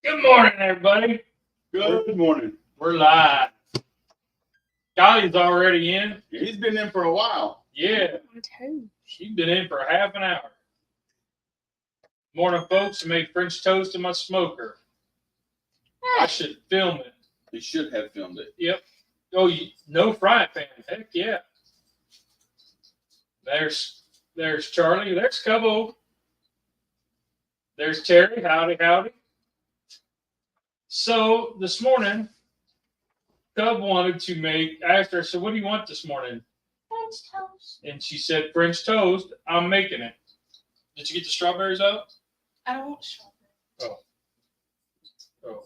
Good morning, everybody. Good morning. We're live. Dolly's already in. He's been in for a while. Yeah. She's been in for half an hour. Morning, folks. I made French toast in my smoker. I should film it. He should have filmed it. Yep. Oh, no frying pan. Heck yeah. There's Charlie. There's Cubbo. There's Terry. Howdy, howdy. So this morning, Cub wanted to make. I asked her, "So what do you want this morning?" French toast. And she said, "French toast." I'm making it. Did you get the strawberries out? I don't want strawberry. Oh.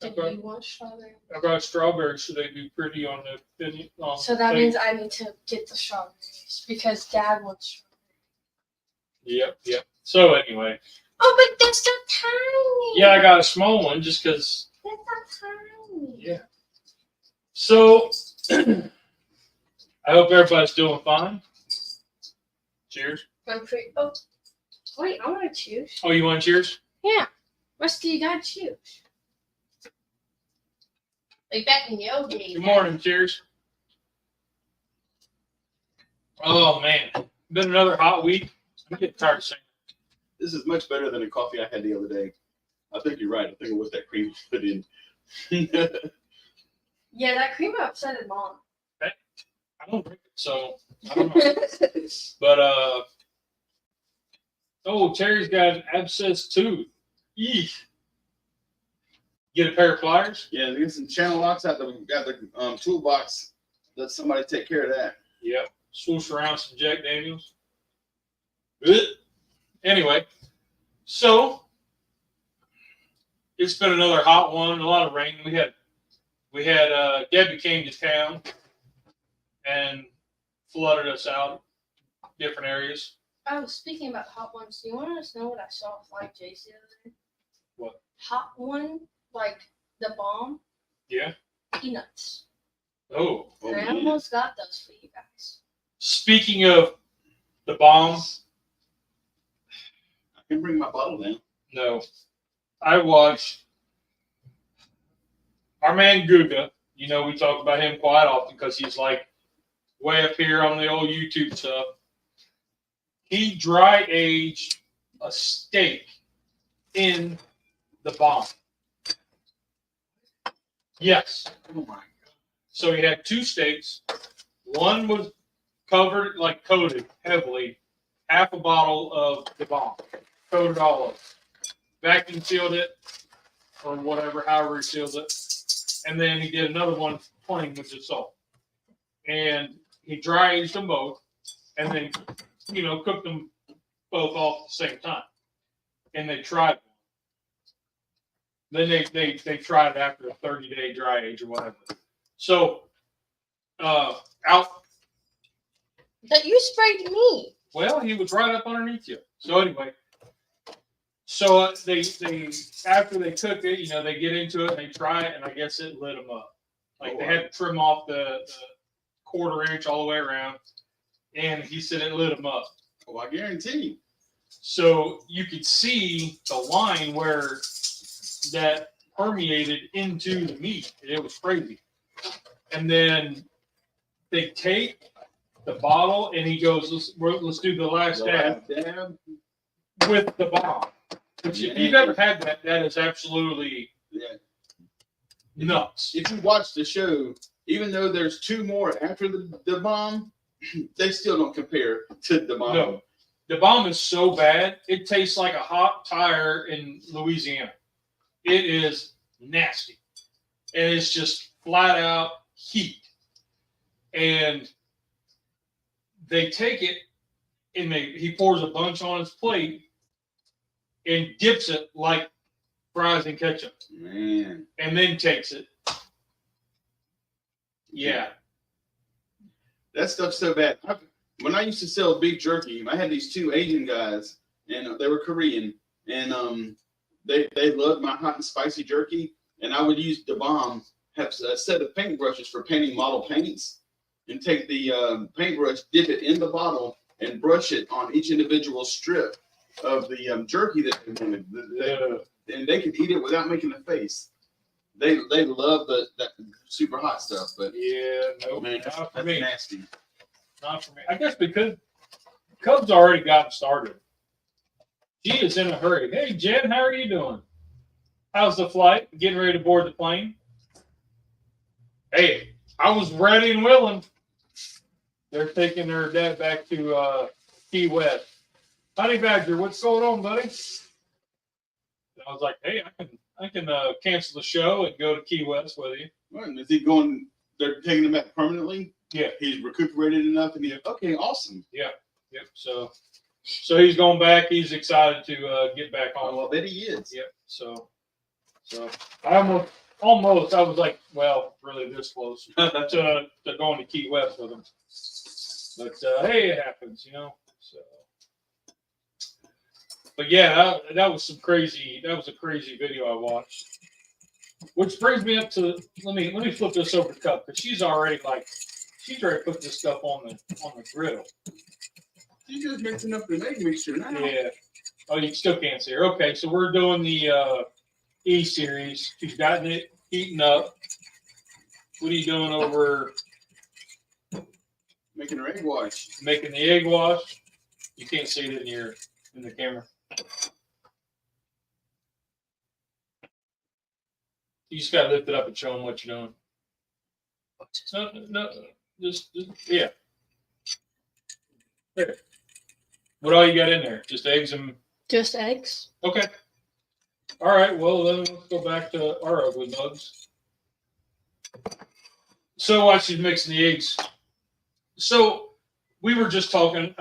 Did you want strawberry? I got strawberries so they be pretty on the thing. So that means I need to get the strawberries because Dad wants strawberries. Yep. So anyway. Oh, but that's so tiny. Yeah, I got a small one just because. That's so tiny. Yeah. So I hope everybody's doing fine. Cheers. Oh, wait, I want to choose. Oh, you want cheers? Yeah. Rusty, you got to choose. Like back in the old days. Good morning, cheers. Oh man, been another hot week. I'm getting tired of saying. This is much better than the coffee I had the other day. I think you're right. I think it was that cream put in. Yeah, that cream upset Mom. I don't drink it, so I don't know. But oh, Terry's got an abscess tooth. Eek. Get a pair of pliers. Yeah, get some channel locks out the toolbox. Let somebody take care of that. Yep. Swoosh around some Jack Daniels. Ugh. Anyway, so it's been another hot one. A lot of rain. We had Debbie came to town and flooded us out different areas. Oh, speaking about hot ones, do you want to know what I saw with like Jace the other day? What? Hot one, like the bomb. Yeah. Peanuts. Oh. And I almost got those for you guys. Speaking of the bomb, I can bring my bottle down. no. I watched our man Guga. You know, we talk about him quite often because he's like way up here on the old YouTube stuff. He dry aged a steak in the bomb. Yes. Oh my God. So he had two steaks. One was covered, like coated heavily, half a bottle of the bomb, coated all of it. Vacuum sealed it, or whatever, however he seals it. And then he did another one plain with just salt. And he dry aged them both, and then, cooked them both off at the same time. And they tried them. Then they tried it after a 30-day dry age or whatever. So, out. That you sprayed me. Well, he was right up underneath you. So anyway, they after they cook it, they get into it and they try it, and I guess it lit them up. Like they had to trim off the quarter inch all the way around, and he said it lit them up. Oh, I guarantee. So you could see the line where that permeated into the meat. It was crazy. And then they take the bottle, and he goes, let's do the last dab with the bomb. Which if you've ever had that is absolutely nuts. If you watch the show, even though there's two more after the bomb, they still don't compare to the bomb. No. The bomb is so bad, it tastes like a hot tire in Louisiana. It is nasty. And it's just flat out heat. And they take it, and he pours a bunch on his plate and dips it like fries and ketchup. Man. And then takes it. Yeah. That stuff's so bad. When I used to sell beef jerky, I had these two Asian guys, and they were Korean, and they loved my hot and spicy jerky, and I would use the bomb, have a set of paintbrushes for painting model paints, and take the paintbrush, dip it in the bottle, and brush it on each individual strip of the jerky that they wanted. and they can eat it without making a face. They love that super hot stuff, but Yeah, no, man, not for that's me. nasty. Not for me. I guess because Cubs already got started. She is in a hurry. Hey, Jen, how are you doing? How's the flight? Getting ready to board the plane? Hey, I was ready and willing. They're taking their dad back to Key West. Honey Badger, what's going on, buddy? And I was like, hey, I can cancel the show and go to Key West with you. Well, is he going? They're taking him back permanently. Yeah. He's recuperated enough, and he's okay. Awesome. Yep. So he's going back. He's excited to get back on. Oh, I bet he is. Yep. So I almost I was like, well, really this close to going to Key West with him. But hey, it happens, you know. So, but yeah, that was a crazy video I watched. Which brings me up to let me flip this over to Cup because she's already put this stuff on the griddle. She's just mixing up the egg mixture now. Yeah. Oh, you still can't see her. Okay, so we're doing the E series. She's gotten it heating up. What are you doing over? Making her egg wash. Making the egg wash. You can't see it in the camera. You just gotta lift it up and show them what you're doing. No, just yeah. There. What all you got in there? Just eggs and. Just eggs. Okay. All right. Well, then let's go back to our ugly bugs. So while she's mixing the eggs, so we were just talking.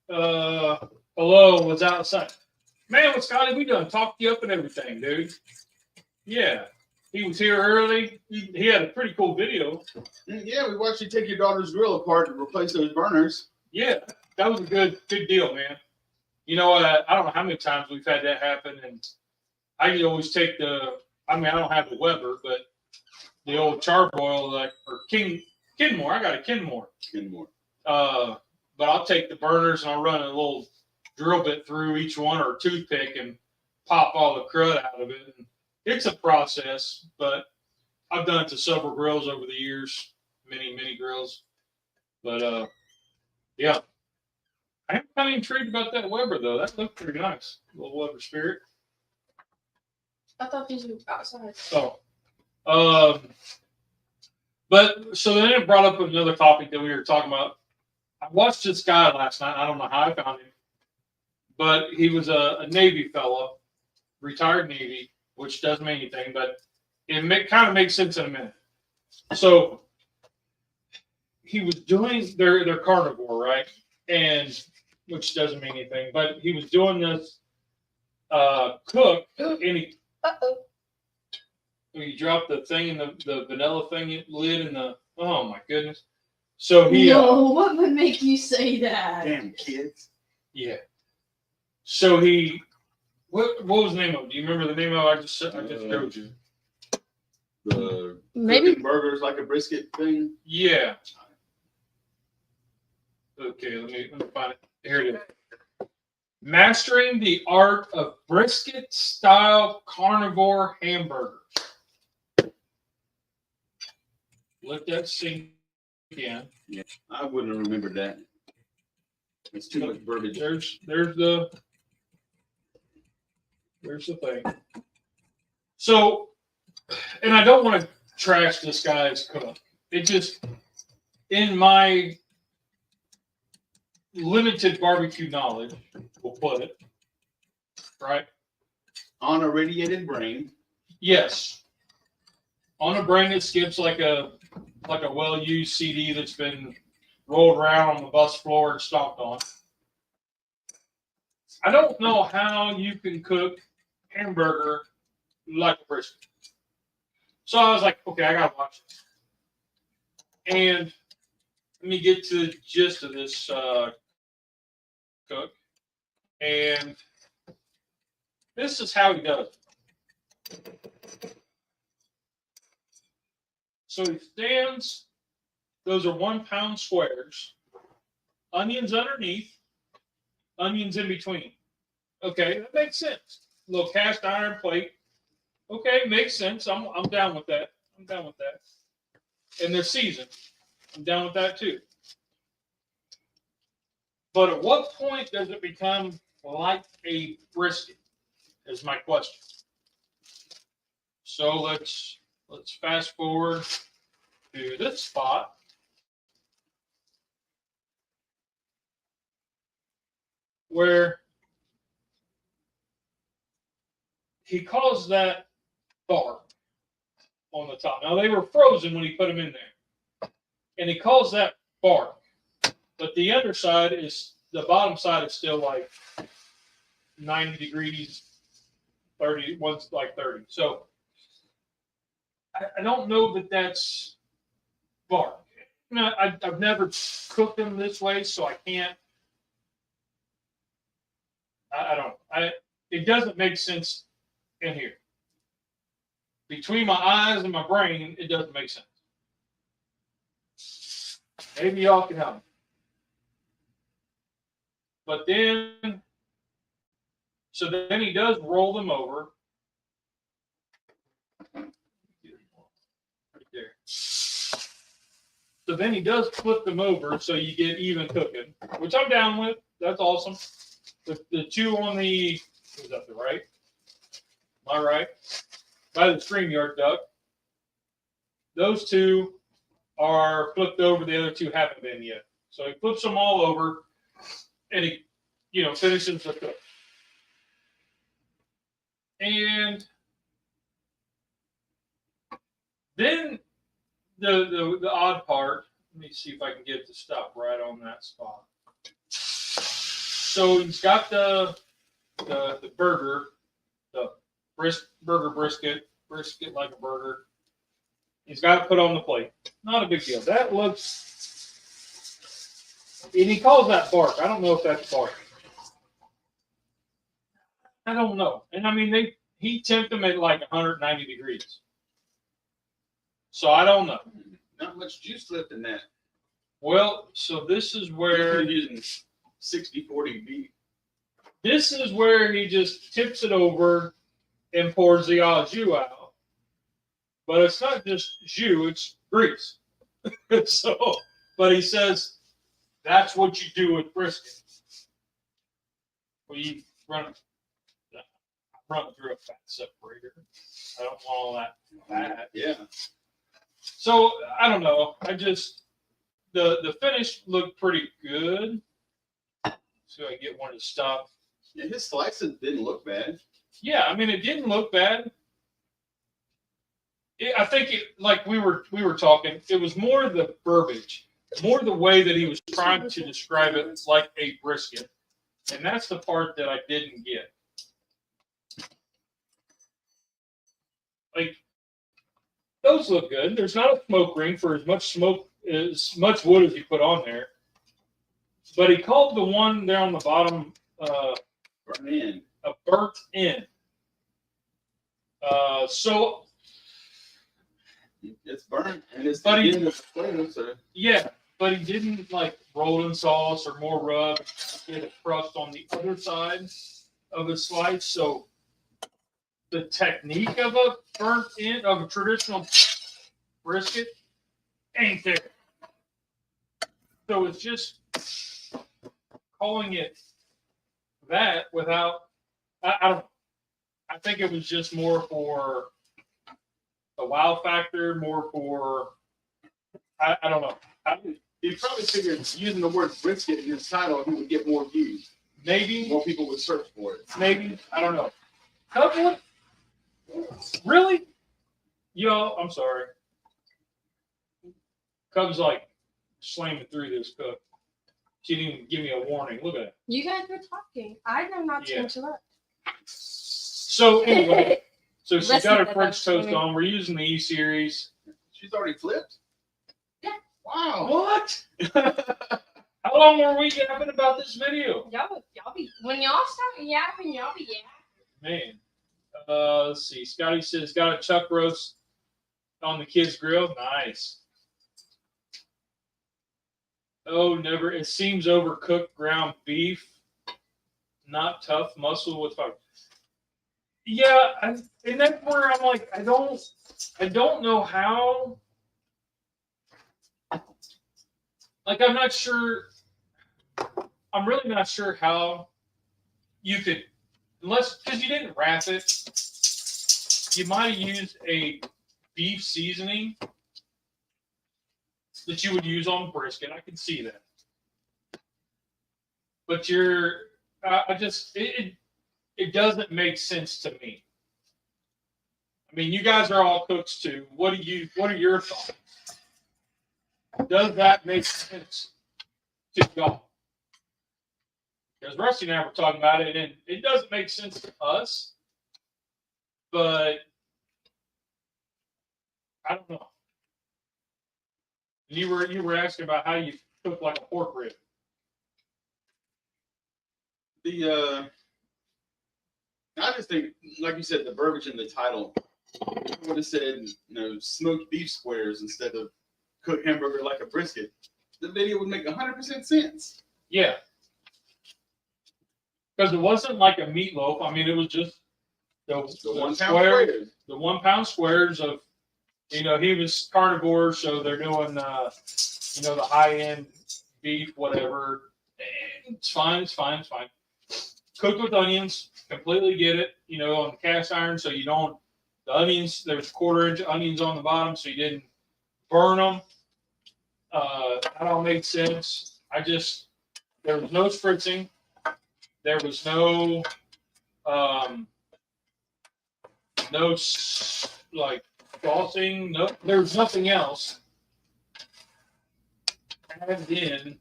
Hello, was outside. Man, what Scotty we done? Talked you up and everything, dude. Yeah, he was here early. He had a pretty cool video. Yeah, we watched you take your daughter's grill apart to replace those burners. Yeah, that was a good deal, man. You know, I don't know how many times we've had that happen, and I can always take I don't have the Weber, but the old Charbroil, or Kenmore. I got a Kenmore. But I'll take the burners and I'll run a little drill bit through each one or a toothpick and pop all the crud out of it. And it's a process, but I've done it to several grills over the years, many grills. But yeah. I am kind of intrigued about that Weber, though. That looked pretty nice. Little Weber Spirit. I thought these were outside. Oh. But so then it brought up another topic that we were talking about. I watched this guy last night. I don't know how I found him. But he was a Navy fellow, retired Navy, which doesn't mean anything, but it kind of makes sense in a minute. So he was doing their carnivore, right? And which doesn't mean anything, but he was doing this cook, and he dropped the thing in the vanilla thing lid in the. Oh my goodness! So he. No, what would make you say that? Damn kids. Yeah. So he. What was the name of it? Do you remember the name of it? I just showed you. The Maybe burgers like a brisket thing. Yeah. Okay, let me find it. Here it is. Mastering the art of brisket style carnivore hamburgers. Let that sink in. Yeah, I wouldn't have remembered that. It's too much verbiage. There's the thing. So, and I don't want to trash this guy's cook. It just, in my limited barbecue knowledge, we'll put it, right? On a radiated brain. Yes. On a brain that skips like a well-used CD that's been rolled around on the bus floor and stomped on. I don't know how you can cook hamburger like a brisket. So I was like, okay, I gotta watch this. And let me get to the gist of this cook. And this is how he does it. So he stands, those are 1 pound squares, onions underneath, onions in between. Okay, that makes sense. little cast iron plate. Okay, makes sense. I'm down with that. I'm down with that. And they're seasoned. I'm down with that too. But at what point does it become like a brisket? Is my question. So let's fast forward to this spot. Where he calls that bark on the top. Now, they were frozen when he put them in there. And he calls that bark. But the underside is, the bottom side is still like 90 degrees, 30, one's like 30. So, I don't know that that's bark. No, I've never cooked them this way, so I can't. I don't. It doesn't make sense in here. Between my eyes and my brain, it doesn't make sense. Maybe y'all can help me. But then, so then he does roll them over. Right there. So then he does flip them over so you get even cooking, which I'm down with. That's awesome. The two on the, was that the right? Am I right? By the StreamYard duck. Those two are flipped over. The other two haven't been yet. So he flips them all over, and he, finishes the cook. And then the odd part. Let me see if I can get the stuff right on that spot. So he's got the burger, the burger brisket like a burger. He's got it put on the plate. Not a big deal. That looks, and he calls that bark. I don't know if that's bark. I don't know. And I mean, he temped them at like 190 degrees. So I don't know. Not much juice left in that. Well, so this is where using 60-40 beef. This is where he just tips it over and pours the au jus out. But it's not just jus, it's grease. So, but he says that's what you do with brisket. Well, you run through a fat separator. I don't want all that fat. Yeah. So I don't know. I just the finish looked pretty good. So I get one to stop. Yeah, his slices didn't look bad. Yeah, I mean, it didn't look bad. I think like we were talking, it was more the verbiage, more the way that he was trying to describe it like a brisket, and that's the part that I didn't get. Like, those look good. There's not a smoke ring for as much wood as he put on there, but he called the one there on the bottom Burnt end. A burnt end. So it's burnt and it's but the end of the flavor, so yeah, but he didn't like roll in sauce or more rub. He had a crust on the other side of his slice. So the technique of a burnt end of a traditional brisket ain't there. So it's just calling it that without I don't know. I think it was just more for the wow factor, more for I don't know. he probably figured using the word brisket in his title, he would get more views. Maybe More people would search for it. Maybe I don't know. Couple? Really? Yo, I'm sorry. Cub's like slamming through this cook. She didn't even give me a warning. Look at that. You guys were talking. I know not to Yeah. interrupt. So anyway, so she's Listen got her to French that, toast Jimmy. on. We're using the E series. She's already flipped? Yeah. Wow. What? How long were we yapping about this video? Y'all be when y'all start yapping, y'all be yapping. Man. Let's see. Scotty says got a chuck roast on the kids' grill. Nice. Oh, never. It seems overcooked ground beef. Not tough muscle with fire. Yeah, and that's where I'm like, I don't know how. Like, I'm not sure. I'm really not sure how you could, unless because you didn't wrap it. You might have used a beef seasoning that you would use on brisket. I can see that, but it doesn't make sense to me. I mean, you guys are all cooks too. What are your thoughts? Does that make sense to y'all? Because Rusty and I were talking about it, and it doesn't make sense to us, but I don't know. You were asking about how you cook like a pork rib. I just think, like you said, the verbiage in the title would have said, smoked beef squares instead of cooked hamburger like a brisket. The video would make 100% sense. Yeah. Because it wasn't like a meatloaf. I mean, it was just the 1 pound square, squares. the 1 pound squares of, he was carnivore, so they're doing, the high end beef, whatever. And it's fine. Cooked with onions, completely get it, on the cast iron, so you don't, the onions, there's 1/4 inch onions on the bottom, so you didn't burn them. That all made sense. There was no spritzing. There was no, like saucing. No, there was nothing else added in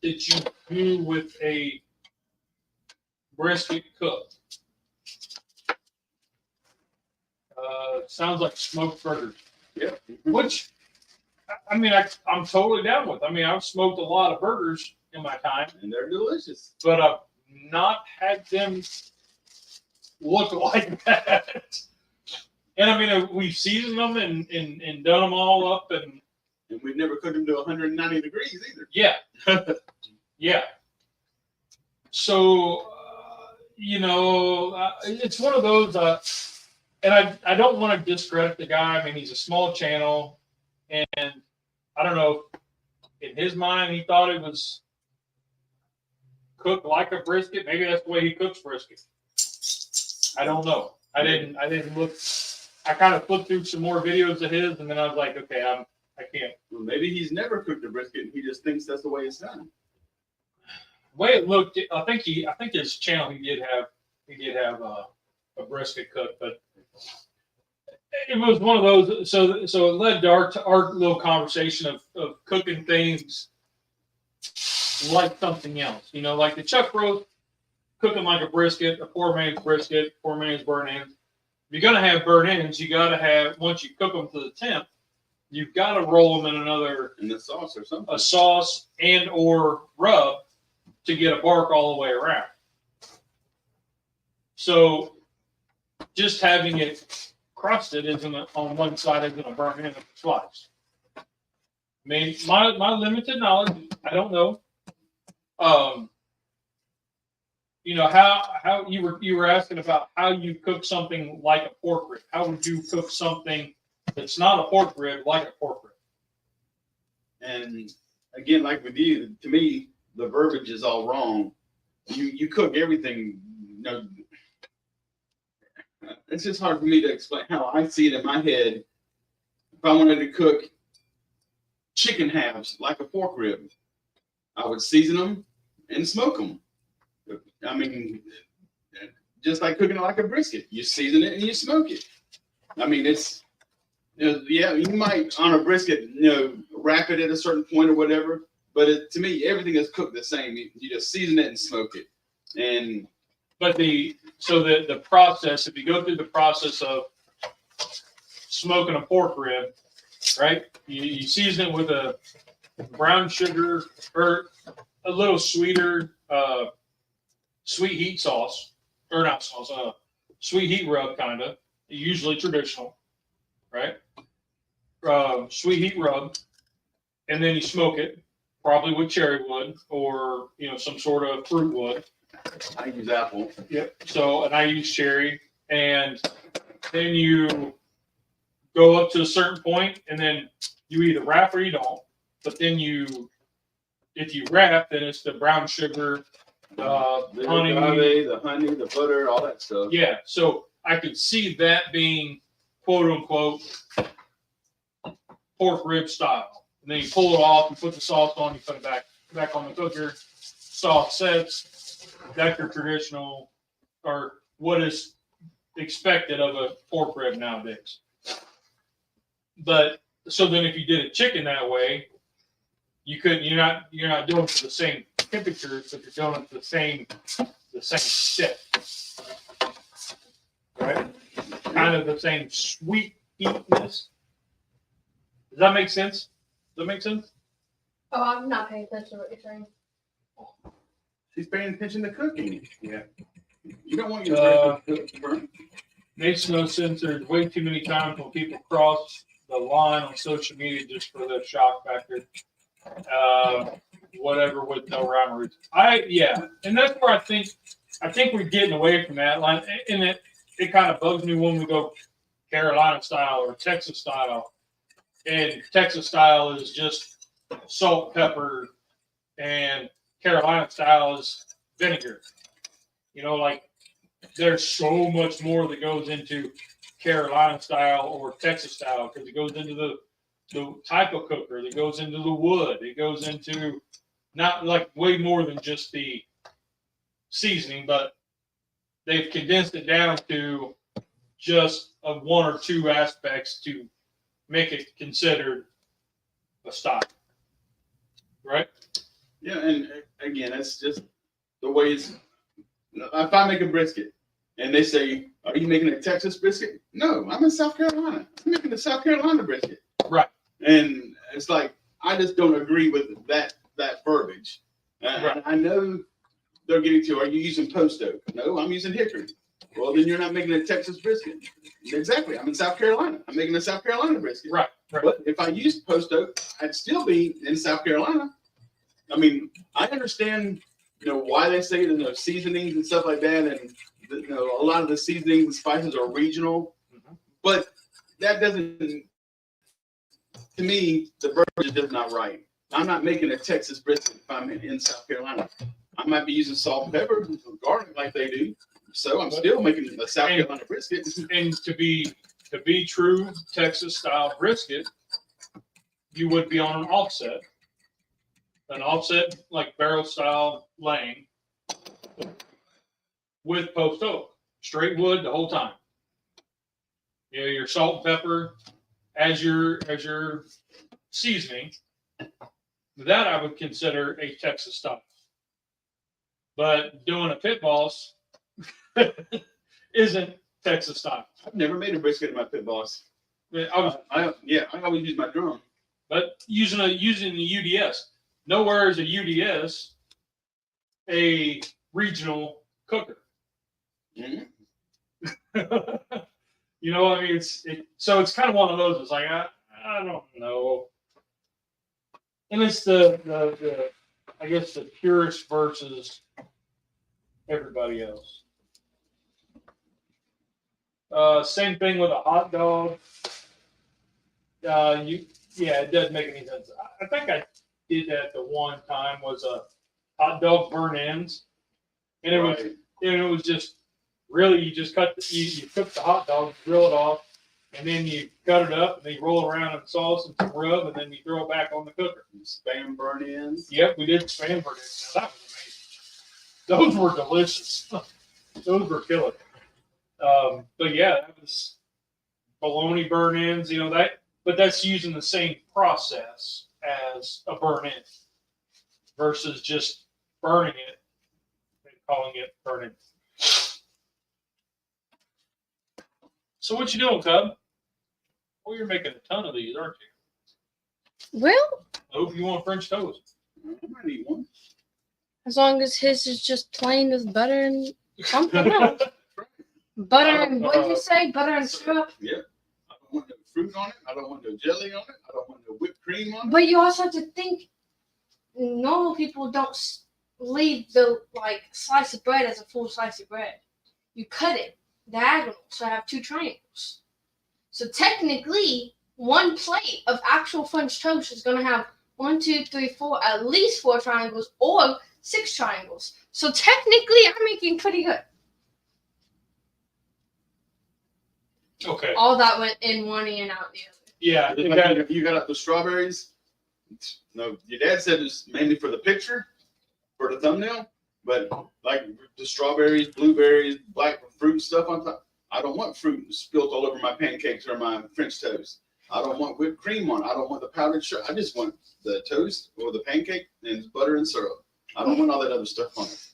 that you do with a brisket cook. Sounds like smoked burgers. Yep. Which, I mean, I'm totally down with. I mean, I've smoked a lot of burgers in my time, And they're delicious. but I've not had them look like that. And I mean, we've seasoned them and done them all up, and we've never cooked them to 190 degrees either. yeah, yeah. So, it's one of those, and I don't want to discredit the guy. I mean, he's a small channel, and I don't know if in his mind he thought it was cooked like a brisket. Maybe that's the way he cooks brisket. I don't know. I didn't look. I kind of flipped through some more videos of his, and then I was like, okay, I can't. Well, maybe he's never cooked a brisket and he just thinks that's the way it's done. The way it looked, I think his channel he did have a brisket cook, but it was one of those. So it led to our little conversation of cooking things like something else. Like the chuck roast, cooking like a brisket, a poor man's brisket, poor man's burnt ends. If you're gonna have burnt ends, you gotta have, once you cook them to the temp, you've got to roll them in the sauce or something. A sauce and or rub to get a bark all the way around. So just having it crusted on one side isn't a burnt end of the slice. I mean, my limited knowledge, I don't know. How you were asking about how you cook something like a pork rib. How would you cook something that's not a pork rib like a pork rib? And again, like with you, to me, the verbiage is all wrong. You cook everything. It's just hard for me to explain how I see it in my head. If I wanted to cook chicken halves like a pork rib, I would season them and smoke them. I mean, just like cooking it like a brisket. You season it and you smoke it. I mean, it's, you might on a brisket, wrap it at a certain point or whatever. But to me, everything is cooked the same. You just season it and smoke it. But the process, if you go through the process of smoking a pork rib, right? You season it with a brown sugar or a little sweeter sweet heat sauce, or not sauce, sweet heat rub kind of, usually traditional, right? Sweet heat rub, and then you smoke it, probably with cherry wood or some sort of fruit wood. I use apple. Yep. So, and I use cherry. and then you go up to a certain point, and then you either wrap or you don't. But then if you wrap, then it's the brown sugar, The honey, agave, the honey, the butter, all that stuff. Yeah, so I could see that being quote unquote pork rib style. And then you pull it off, you put the sauce on, you put it back on the cooker, sauce sets. That's your traditional, or what is expected of a pork rib nowadays. But so then if you did a chicken that way, you couldn't. You're not doing it to the same temperatures, but you're doing it to the same step, right? Kind of the same sweet heatness. Does that make sense? Does that make sense? Oh, I'm not paying attention to what you're saying. She's paying attention to cooking. Yeah. You don't want your bread to burn. Makes no sense. There's way too many times when people cross the line on social media just for the shock factor. Whatever with no rhyme or reason. And that's where I think we're getting away from that line, and it kind of bugs me when we go Carolina style or Texas style, and Texas style is just salt, pepper, and Carolina style is vinegar. Like there's so much more that goes into Carolina style or Texas style because it goes into the type of cooker, that goes into the wood, it goes into not like way more than just the seasoning, but they've condensed it down to just one or two aspects to make it considered a style, right? Yeah, and again, that's just the way it's. If I make a brisket and they say, "Are you making a Texas brisket?" No, I'm in South Carolina. I'm making a South Carolina brisket. Right. And it's like I just don't agree with that verbiage. Right. I know they're getting to. Are you using post oak? No, I'm using hickory. Well, then you're not making a Texas brisket. Exactly. I'm in South Carolina. I'm making a South Carolina brisket. Right. But if I used post oak, I'd still be in South Carolina. I mean, I understand, why they say seasonings and stuff like that, and a lot of the seasonings and spices are regional, but that doesn't. To me, the verbiage is not right. I'm not making a Texas brisket if I'm in South Carolina. I might be using salt and pepper and garlic like they do, so I'm still making a South Carolina brisket. And to be true Texas style brisket, you would be on an offset like barrel style laying with post oak, straight wood the whole time. Your salt and pepper as your seasoning. That I would consider a Texas style. But doing a pit boss isn't Texas style. I've never made a brisket in my pit boss. I always use my drum. But using the UDS, nowhere is a UDS a regional cooker. Mm-hmm. So it's kind of one of those. It's like I don't know, and it's the I guess the purist versus everybody else. Same thing with a hot dog. It doesn't make any sense. I think I did that the one time was a hot dog burn ends, and it was just really you just you cook the hot dog, grill it off, and then you cut it up and then you roll it around in sauce and some rub, and then you throw it back on the cooker. Spam burn ends. Yep, we did spam burn ends. Now that was amazing. Those were delicious. Those were killer. But yeah, that was bologna burn ends. But that's using the same process as a burn end versus just burning it and calling it burn end. So what you doing, Cub? Well, you're making a ton of these, aren't you? Well, I hope you want French toast. I might eat one. as long as his is just plain with butter and something else. Butter and what did you say? Butter and syrup? Yeah. I don't want no fruit on it. I don't want no jelly on it. I don't want no whipped cream on it. But you also have to think normal people don't leave the slice of bread as a full slice of bread. You cut it diagonal, so I have 2 triangles. So technically, one plate of actual French toast is going to have 1, 2, 3, 4, at least 4 triangles or 6 triangles. So technically, I'm making pretty good. Okay. All that went in one and out the other. Yeah. You got the strawberries. No, your dad said it's mainly for the picture, for the thumbnail. But like the strawberries, blueberries, black fruit stuff on top. I don't want fruit spilled all over my pancakes or my French toast. I don't want whipped cream on it. I don't want the powdered sugar. I just want the toast or the pancake and butter and syrup. I don't want all that other stuff on it.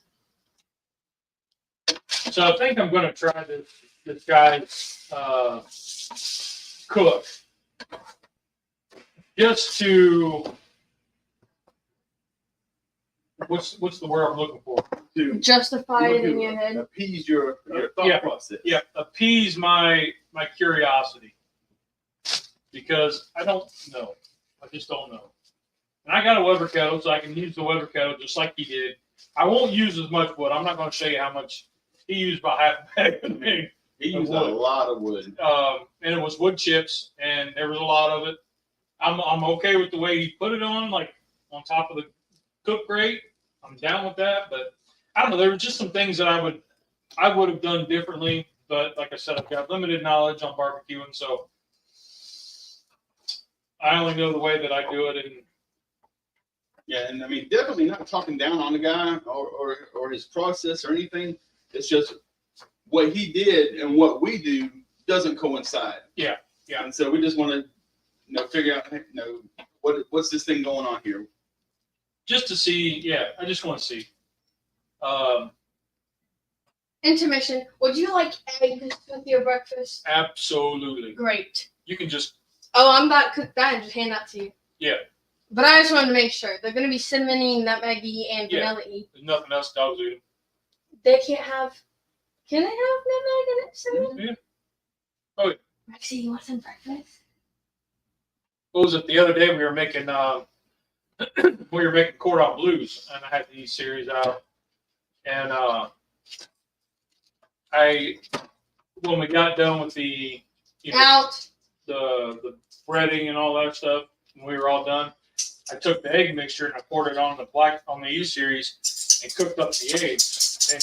So I think I'm going to try this guy's cook, just to what's the word I'm looking for? To Justify it in your head. Appease your thought process. Yeah, appease my curiosity, because I don't know. I just don't know. And I got a Weber kettle, so I can use the Weber kettle just like he did. I won't use as much wood. I'm not going to show you how much he used, about half a bag of me. He used a lot of wood. And it was wood chips, and there was a lot of it. I'm okay with the way he put it on, like on top of the cook grate. I'm down with that, but I don't know. There were just some things that I would have done differently. But like I said, I've got limited knowledge on barbecuing, so I only know the way that I do it. And yeah, and I mean, definitely not talking down on the guy or his process or anything. It's just what he did and what we do doesn't coincide. Yeah. And so we just want to, figure out, what's this thing going on here? Just to see, yeah, I just want to see. Intermission. Would you like eggs with your breakfast? Absolutely. Great. You can just. Oh, I'm about to cook that and just hand that to you. Yeah. But I just wanted to make sure. They're going to be cinnamony, nutmeggy, and vanilla-y. There's nothing else dogs eat. They can't have. Can they have nutmeg in it? Cinnamon? Yeah. Oh, yeah. Rexy, you want some breakfast? What was it? The other day we were making cordon blues, and I had these series out, and when we got done with the breading and all that stuff, when we were all done, I took the egg mixture and I poured it on the U series and cooked up the eggs and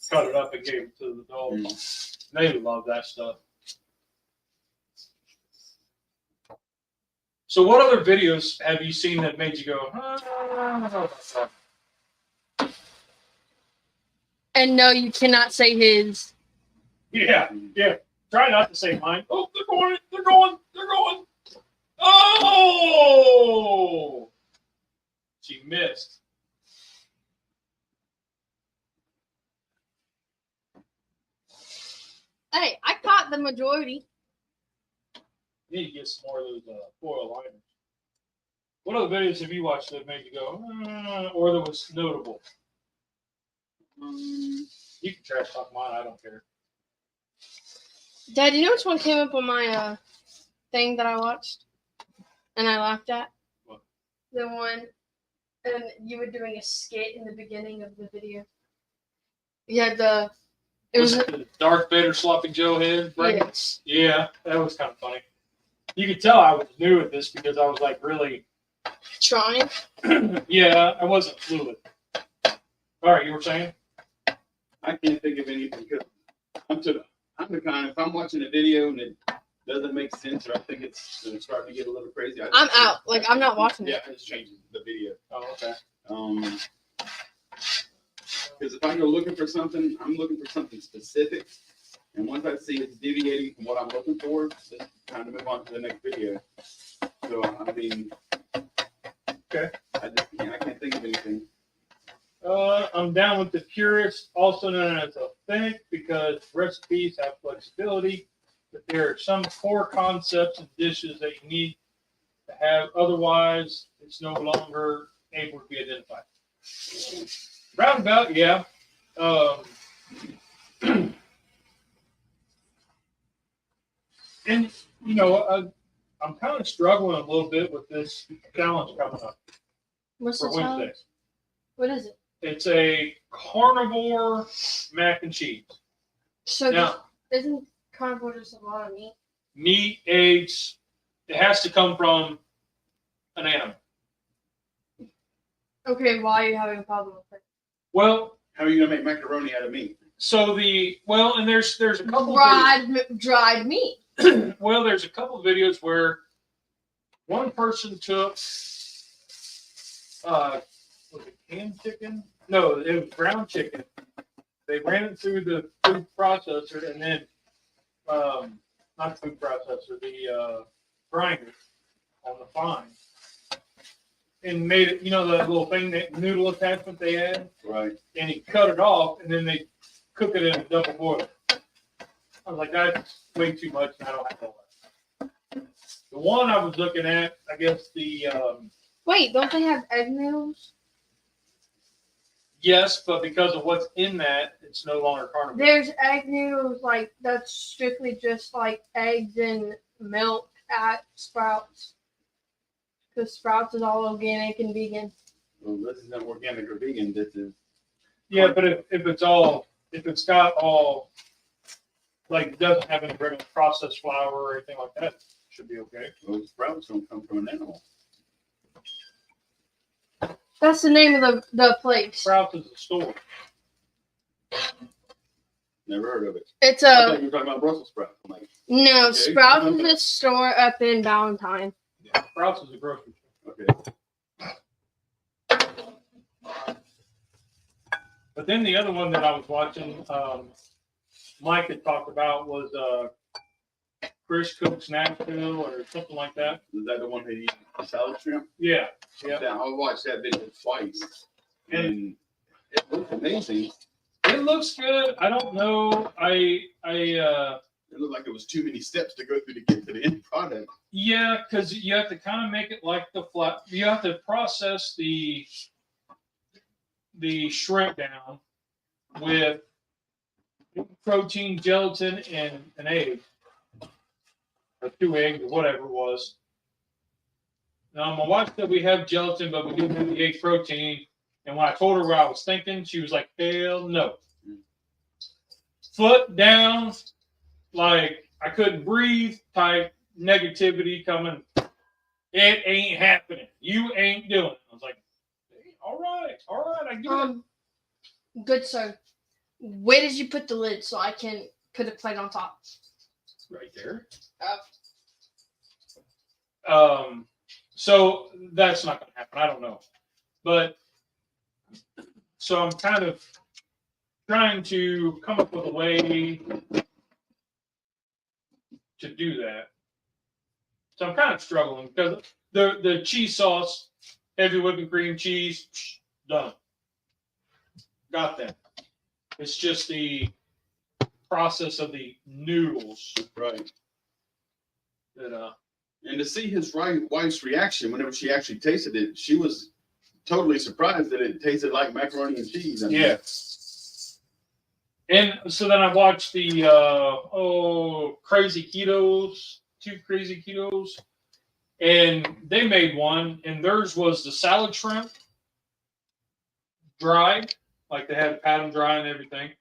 cut it up and gave it to the dogs. They love that stuff. So what other videos have you seen that made you go, And no, you cannot say his. Yeah. Try not to say mine. Oh, they're going. Oh! She missed. Hey, I caught the majority. You need to get some more of those foil liners. What other videos have you watched that made you go, or that was notable? You can trash talk mine. I don't care. Dad, you know which one came up on my thing that I watched and I laughed at? What? The one, and you were doing a skit in the beginning of the video. Yeah, it was the Darth Vader sloppy Joe head, right? Yes. Yeah, that was kind of funny. You could tell I was new at this because I was like really trying. Yeah, I wasn't fluid. All right, you were saying? I can't think of anything because I'm the kind, if I'm watching a video and it doesn't make sense or I think it's starting to get a little crazy, I'm out. Like, I'm not watching it. it. Yeah, I just change the video. Oh, okay. Because if I go looking for something, I'm looking for something specific. And once I see it's deviating from what I'm looking for, it's time to move on to the next video. So, I mean, okay. I can't think of anything. I'm down with the purist, also known as authentic, because recipes have flexibility, but there are some core concepts and dishes that you need to have. Otherwise, it's no longer able to be identified. Roundabout, yeah. And, you know, I'm kind of struggling a little bit with this challenge coming up. What's for the challenge? Wednesday. What is it? It's a carnivore mac and cheese. So now, Isn't carnivore just a lot of meat? Meat, eggs, it has to come from an animal. Okay, why are you having a problem with it? Well, How are you gonna make macaroni out of meat? so and there's a couple Dried meat. well, there's a couple of videos where one person took was it canned chicken? No, it was ground chicken. They ran it through the food processor and then not food processor, the grinder on the fine. And made it, the little thing, that noodle attachment they had, Right. and he cut it off, and then they cook it in a double boiler. I was like, that's way too much, and I don't have all that. The one I was looking at, I guess Wait, don't they have egg noodles? yes, but because of what's in that, it's no longer carnivore. There's egg noodles that's strictly just like eggs and milk at Sprouts. Because Sprouts is all organic and vegan. Well, this is not organic or vegan. This is. Yeah, but if it's got all, like, doesn't have any regular processed flour or anything like that, it should be okay. Well, sprouts don't come from an animal. That's the name of the place. Sprouts is a store. Never heard of it. It's I a thought you were talking about Brussels sprouts. I'm like, no. Okay. Sprouts is a store up in Valentine. Yeah, Sprouts is a grocery store. okay. But then the other one that I was watching, Mike had talked about was Chris Cook's Nashville or something like that. Is that the one that eats salad shrimp? Yeah. Yeah. I watched that video twice, and it looks amazing. It looks good. I don't know. It looked like it was too many steps to go through to get to the end product. Yeah, because you have to kind of make it like the flat. You have to process the shrimp down with protein, gelatin, and an egg, or 2 eggs, or whatever it was. Now my wife said we have gelatin, but we didn't have the egg protein. And when I told her what I was thinking, she was like, "Hell no!" Foot down, like I couldn't breathe. Type negativity coming. It ain't happening. You ain't doing it. I was like, hey, all right, I get it. Good sir. Where did you put the lid so I can put a plate on top? Right there. Oh. So that's not going to happen. I don't know. But so I'm kind of trying to come up with a way to do that. So I'm kind of struggling because the cheese sauce, heavy whipping cream, cheese, done. Got that. It's just the process of the noodles. Right. That And to see his wife's reaction whenever she actually tasted it, she was totally surprised that it tasted like macaroni and cheese. yeah. And so then I watched the Crazy Ketos, 2 Crazy Ketos, and they made one, and theirs was the salad shrimp dried, like they had to pat them dry and everything,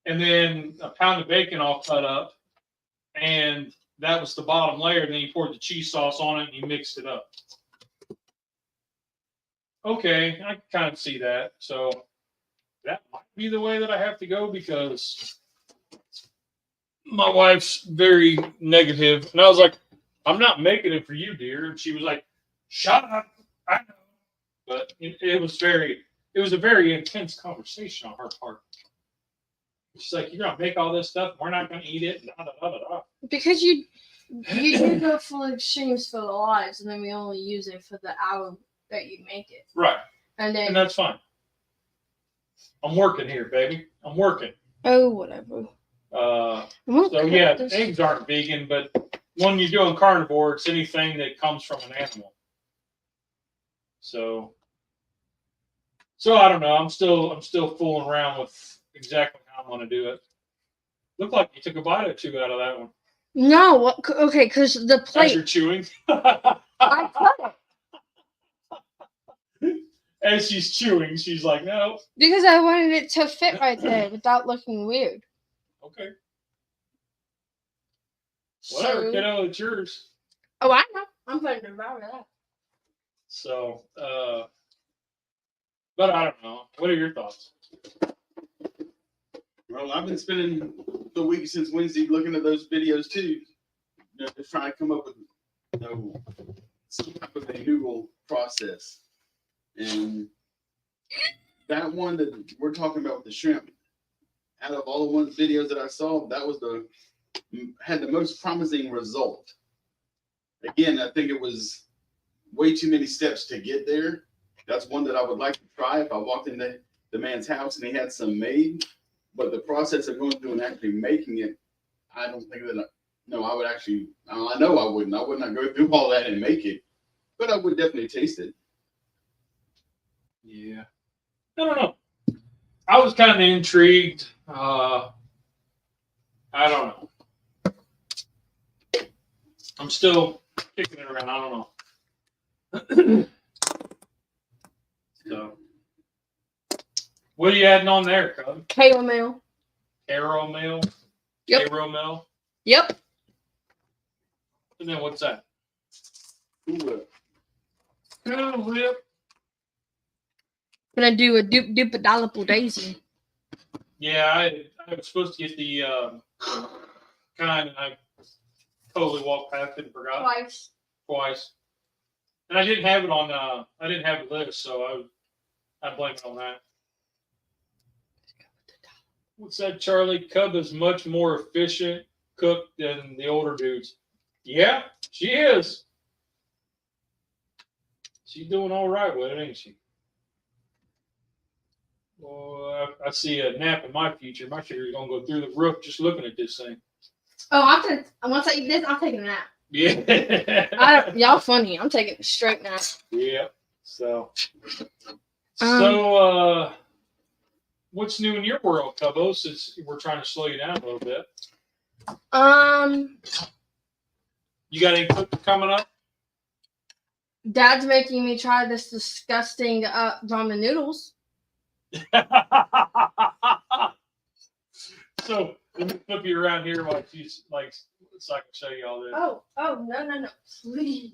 and then a pound of bacon all cut up, and that was the bottom layer. And then you poured the cheese sauce on it and you mixed it up. Okay, I can kind of see that. So that might be the way that I have to go because my wife's very negative. And I was like, I'm not making it for you, dear. And she was like, shut up. I know. But it was a very intense conversation on her part. She's like, you're going to make all this stuff. We're not going to eat it. Da, da, da, da, da. Because you do go full extremes for the lives, and then we only use it for the hour that you make it. Right. And then. And that's fine. I'm working here, baby. I'm working. Oh, whatever. So yeah, eggs aren't vegan, but when you're doing carnivore, it's anything that comes from an animal. So I don't know. I'm still fooling around with exactly how I'm going to do it. Looked like you took a bite or two out of that one. No, okay, because the As plate. you're chewing. I cut it. As she's chewing, she's like, no. Because I wanted it to fit right there without looking weird. Okay. Whatever, So- kiddo, it's yours. Oh, I know. I'm putting it around that. So, but I don't know. What are your thoughts? Well, I've been spending the week since Wednesday looking at those videos too. Just trying to come up with some type of a noodle process. And that one that we're talking about with the shrimp, out of all the ones videos that I saw, that was had the most promising result. Again, I think it was way too many steps to get there. That's one that I would like to try if I walked into the man's house and he had some made. But the process of going through and actually making it, I don't think that I would actually, I know I wouldn't. I would not go through all that and make it, but I would definitely taste it. Yeah. I don't know. I was kind of intrigued. I don't know. I'm still kicking it around. I don't know. So, what are you adding on there, Cub? Caramel. Caramel? Yep. Caramel? Yep. And then what's that? Ooh, Caramel. Gonna do a doop doop a dollop daisy. Yeah, I was supposed to get the kind, and I totally walked past it and forgot twice. And I didn't have it on. I didn't have it list, so I blame it on that. What's that, Charlie? Cub is much more efficient cook than the older dudes. Yeah, she is. She's doing all right with it, ain't she? Well, I see a nap in my future. My sugar's gonna go through the roof just looking at this thing. Oh, once I eat this, I'm taking a nap. Yeah. Y'all funny. I'm taking a straight nap. Yeah. So. Um, What's new in your world, Cubbo? Since we're trying to slow you down a little bit. You got any cooking coming up? Dad's making me try this disgusting ramen noodles. So let me flip you around here while she's like, so I can show you all this. Oh, no, please.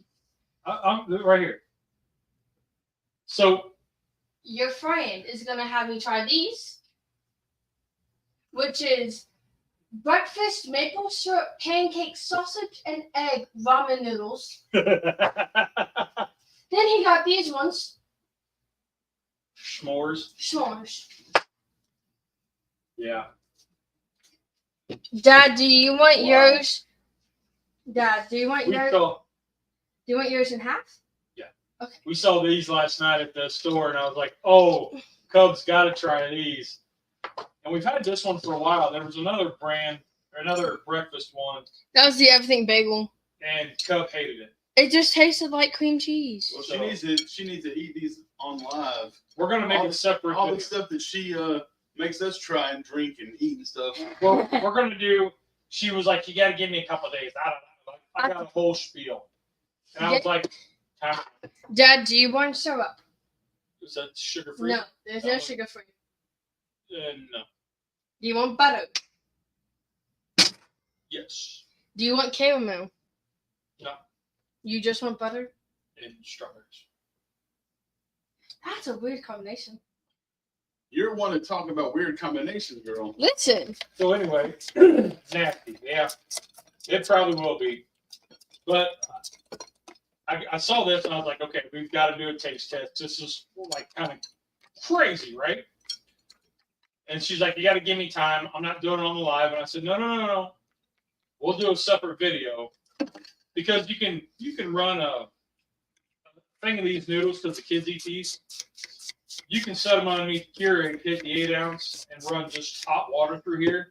I'm right here. So Your friend is gonna have me try these, which is breakfast maple syrup pancake sausage and egg ramen noodles. Then he got these ones, s'mores. s'mores. Yeah. Dad, do you want Wow. yours? Dad, do you want We yours? saw Do you want yours in half? we saw these last night at the store, and I was like, "Oh, Cub's got to try these." And we've had this one for a while. There was another brand or another breakfast one, That was the everything bagel. and Cub hated it. It just tasted like cream cheese. well, So- she needs to eat these on live. We're gonna make a separate. All the video. stuff that she makes us try and drink and eat and stuff. Well, we're gonna do. She was like, "You got to give me a couple days." I don't know. I got a whole spiel, and I was like, Dad, do you want syrup? "Is that sugar free?" No, there's no sugar free. No. Do you want butter? Yes. Do you want caramel? No. You just want butter? And strawberries. That's a weird combination. You're one to talk about weird combinations, girl. Listen. So anyway, nasty. Yeah, it probably will be. But I saw this and I was like, okay, we've got to do a taste test. This is like kind of crazy, right? And she's like, you got to give me time. I'm not doing it on the live. And I said, no. We'll do a separate video because you can run a thing of these noodles because the kids eat these. You can set them underneath the Keurig, hit the 8-ounce, and run just hot water through here.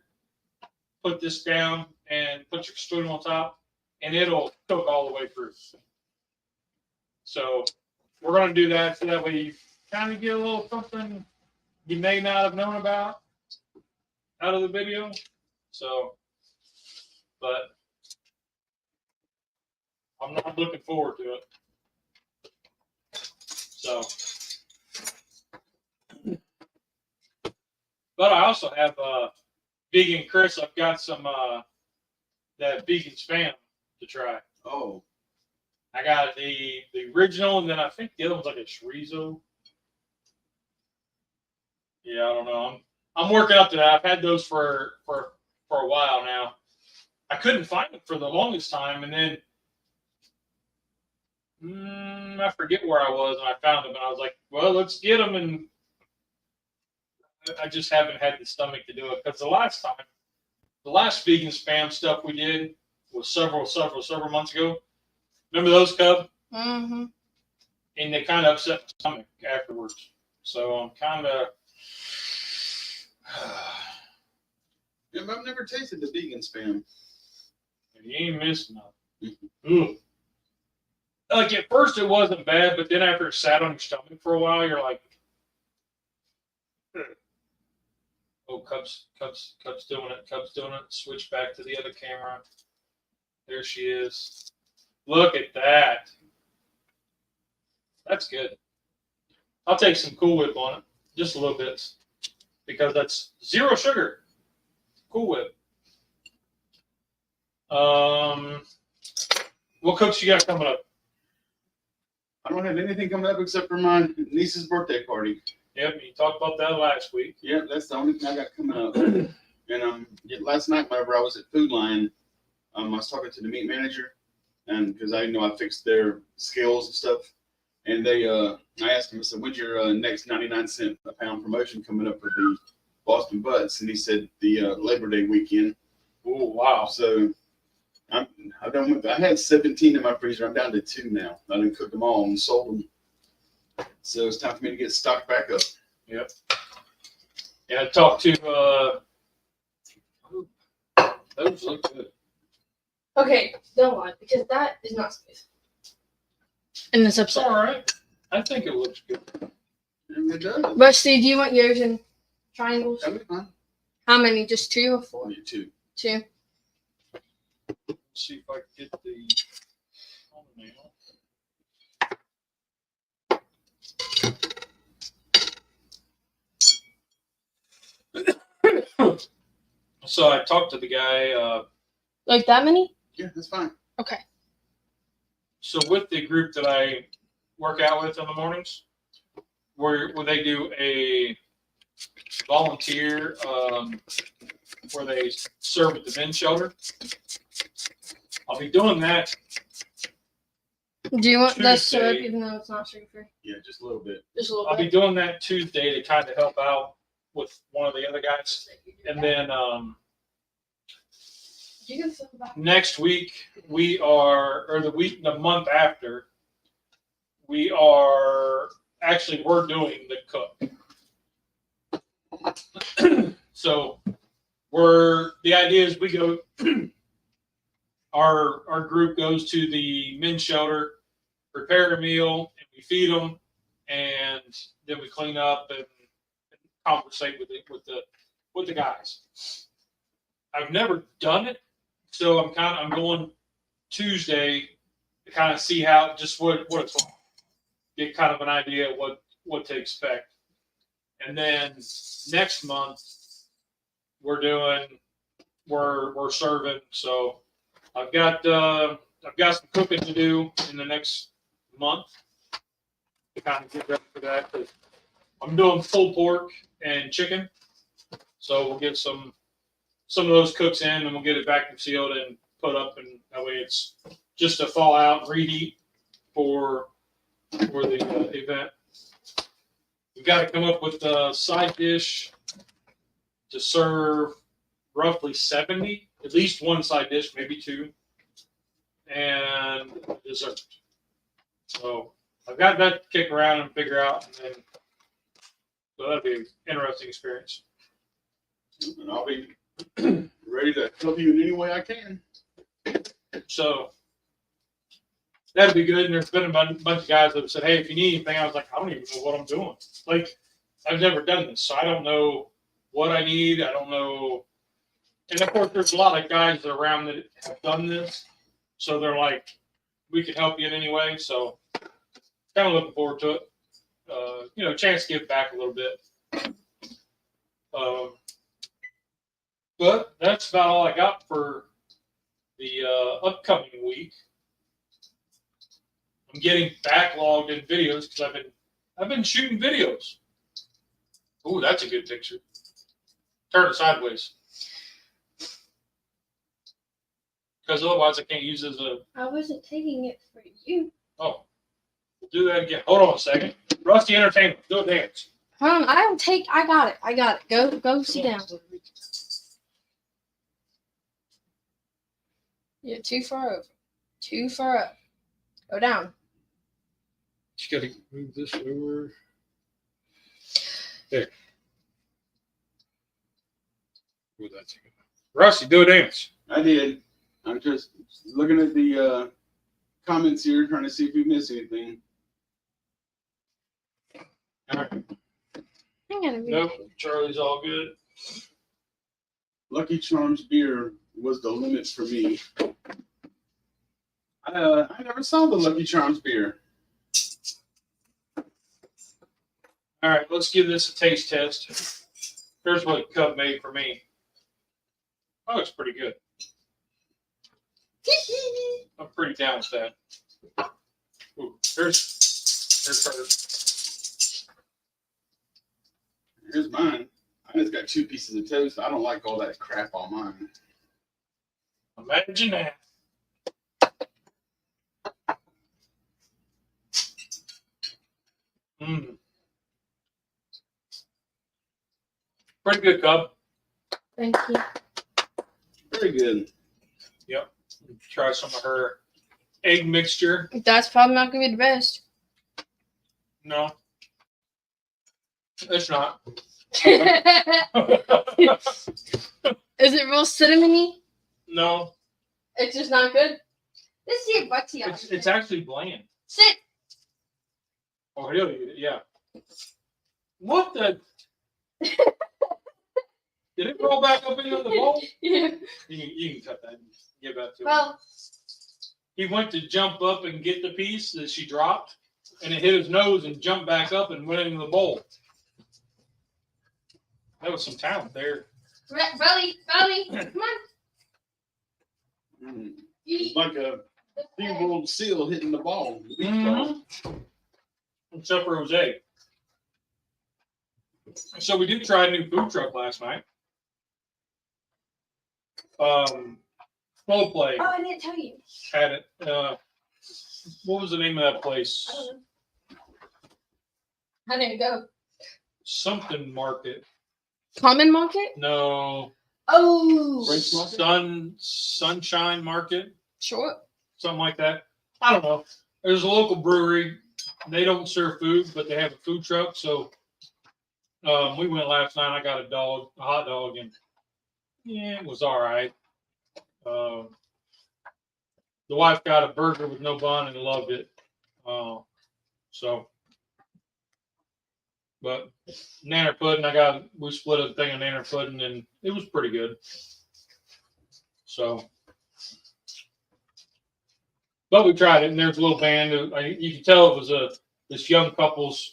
Put this down and put your spoon on top, and it'll cook all the way through. So we're going to do that so that way you kind of get a little something you may not have known about out of the video. So, but I'm not looking forward to it. So. But I also have vegan Chris. I've got some that vegan spam to try. Oh, I got the original, and then I think the other one's like a chorizo. Yeah, I don't know. I'm working up to that. I've had those for a while now. I couldn't find them for the longest time, and then I forget where I was, and I found them, and I was like, well, let's get them, and I just haven't had the stomach to do it, because the last vegan spam stuff we did was several months ago. Remember those, Cub? Mm-hmm. And they kind of upset my stomach afterwards. So I'm kind of... yeah, but I've never tasted the vegan spam. You ain't missing nothing. Like, at first it wasn't bad, but then after it sat on your stomach for a while, you're like... Oh, Cub's doing it. Cub's doing it. Switch back to the other camera. There she is. Look at that. That's good. I'll take some Cool Whip on it. Just a little bit. Because that's 0 sugar. Cool Whip. What cooks you got coming up? I don't have anything coming up except for my niece's birthday party. Yep, you talked about that last week. Yeah, that's the only thing I got coming up. And last night, whenever I was at Food Line, I was talking to the meat manager, and because I fixed their scales and stuff, and I asked him, I said, "When's your next 99-cent a pound promotion coming up for the Boston Butts?" And he said the Labor Day weekend. Oh wow! So I had 17 in my freezer. I'm down to 2 now. I didn't cook them all and sold them. So it's time for me to get stocked back up. Yep. Yeah, I talked to those look good. Okay, don't lie, because that is not smooth. And it's It's upset. all right. I think it looks good. It does. Rusty, do you want yours in triangles? That'll be fine. How many? Just 2 or 4? Only 2. 2. Let's see if I can get the thumbnail. So I talked to the guy. Like that many? Yeah, that's fine. Okay. So with the group that I work out with in the mornings, where they do a volunteer where they serve at the men's shelter. I'll be doing that. Do you want that Tuesday. syrup even though it's not sugar free? Yeah, just a little bit. Just a little I'll be bit. doing that Tuesday to kind of help out with one of the other guys. And then You can fill back. next week the month after, we're doing the cook. So the idea is we go, our group goes to the men's shelter, prepare a meal, and we feed them, and then we clean up and conversate with the guys. I've never done it, so I'm going Tuesday to kind of see what it's like, get kind of an idea of what to expect, and then next month we're serving. So I've got some cooking to do in the next month to kind of get ready for that. 'Cause I'm doing full pork and chicken, so we'll get some of those cooks in, and we'll get it vacuum sealed and put up, and that way it's just a thaw out, reheat for the event. We've got to come up with a side dish to serve roughly 70, at least one side dish, maybe 2, and dessert. So I've got that to kick around and figure out, and then so that'll be an interesting experience. And I'll be ready to help you in any way I can. So that'd be good. And there's been a bunch of guys that have said, "Hey, if you need anything," I was like, "I don't even know what I'm doing. Like, I've never done this, so I don't know what I need. I don't know." And of course, there's a lot of guys around that have done this, so they're like, "We can help you in any way." So, kind of looking forward to it. Chance to give back a little bit. But that's about all I got for the upcoming week. I'm getting backlogged in videos because I've been shooting videos. Ooh, that's a good picture. Turn it sideways. Because otherwise I can't use it as a... I wasn't taking it for you. Oh. We'll do that again. Hold on a second. Rusty Entertainment. Do a dance. Hold on, I got it. Go sit down. You're too far over. Too far up. Go down. Just gotta move this over. There. Ooh, that's good. Rusty, do a dance. I did. I'm just looking at the comments here, trying to see if we missed anything. All right. I gotta read. Nope. Charlie's all good. Lucky Charms beer was the limit for me. I never saw the Lucky Charms beer. All right, let's give this a taste test. Here's what Cub made for me. Oh, it's pretty good. I'm pretty down with that. Ooh, here's hers. Here's mine. I just got 2 pieces of toast. I don't like all that crap on mine. Imagine that. Mmm. Pretty good, Cub. Thank you. Very good. Yep. Try some of her egg mixture. That's probably not gonna be the best. No. It's not. Is it real cinnamony? No. It's just not good. Let's see if Butsy It's actually bland. Sit. Oh, really? Yeah. What the? Did it roll back up into the bowl? Yeah. You can cut that and give that to him. Well, He went to jump up and get the piece that she dropped, and it hit his nose and jumped back up and went into the bowl. That was some talent there. Belly, come on. It's like a SeaWorld seal hitting the ball. The beach ball. Except for Jose. So we did try a new food truck last night. Slow Play Oh, I didn't tell you. had it. What was the name of that place? I don't know. How did it go? Something Market. Common Market? No. Oh. French Market? Sunshine Market. Sure. Something like that. I don't know. There's a local brewery. They don't serve food, but they have a food truck. So we went last night. I got a hot dog, and yeah, it was all right. The wife got a burger with no bun and loved it. But nanner pudding, we split a thing of nanner pudding, and it was pretty good. So, but we tried it, and there's a little band. You could tell it was this young couple's,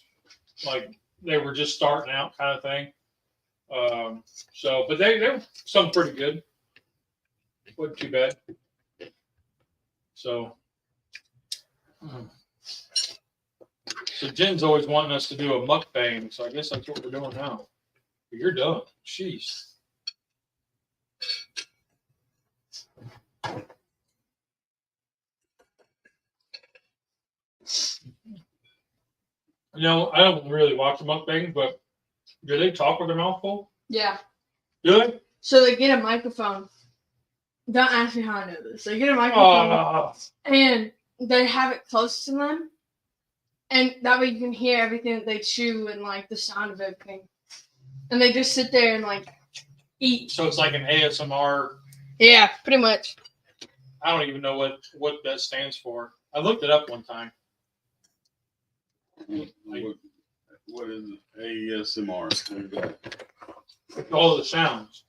like they were just starting out kind of thing. But they were something pretty good. Wasn't too bad. So Jen's always wanting us to do a mukbang, so I guess that's what we're doing now. But you're done. Jeez. You know, I don't really watch the mukbang, but do they talk with their mouth full? Yeah. Do they? So they get a microphone. Don't ask me how I know this. They get a microphone and they have it close to them. And that way you can hear everything that they chew and like the sound of everything. And they just sit there and like eat. So it's like an ASMR. Yeah, pretty much. I don't even know what that stands for. I looked it up one time. What is ASMR? All the sounds.